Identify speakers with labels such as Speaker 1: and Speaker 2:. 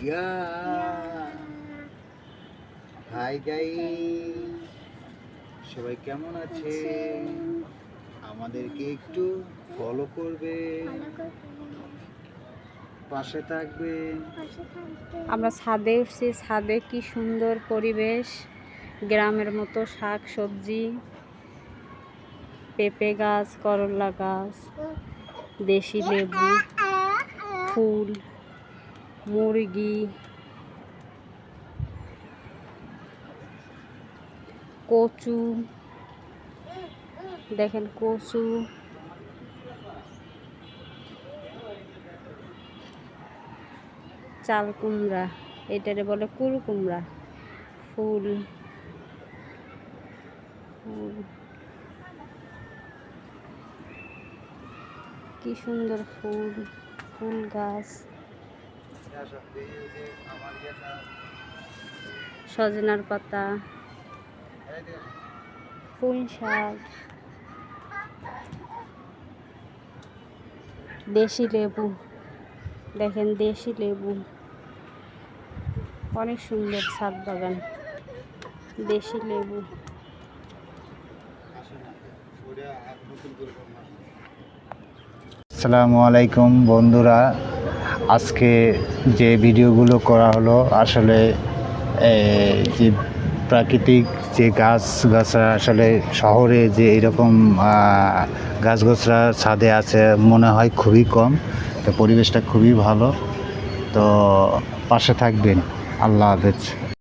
Speaker 1: ইয়া hi guys, সবাই কেমন আছে? আমাদেরকে একটু ফলো করবে, পাশে থাকবে।
Speaker 2: আমরা ছাদে উঠছি। ছাদে কি সুন্দর পরিবেশ, গ্রামের মতো শাক সবজি, পেঁপে গাছ, করলা গাছ, দেশি লেবু, ফুল, মুরগি, কচু, দেখেন কচু, চাল কুমড়া, এটারে বলে কুল কুমড়া, ফুল ফুল কি সুন্দর ফুল, ফুল গাছ, সজনার পাতা, পুঁই শাক, দেশি লেবু, দেখেন দেশি লেবু, অনেক সুন্দর ছাদ বাগান, দেশি লেবু।
Speaker 1: আসসালামু আলাইকুম বন্ধুরা, আজকে যে ভিডিওগুলো করা হলো আসলে যে প্রাকৃতিক যে গাছগাছরা আসলে শহরে যে এরকম গাছগাছরা ছাদে আছে মনে হয় খুবই কম। তো পরিবেশটা খুবই ভালো। তো পাশে থাকবেন। আল্লাহ হাফেজ।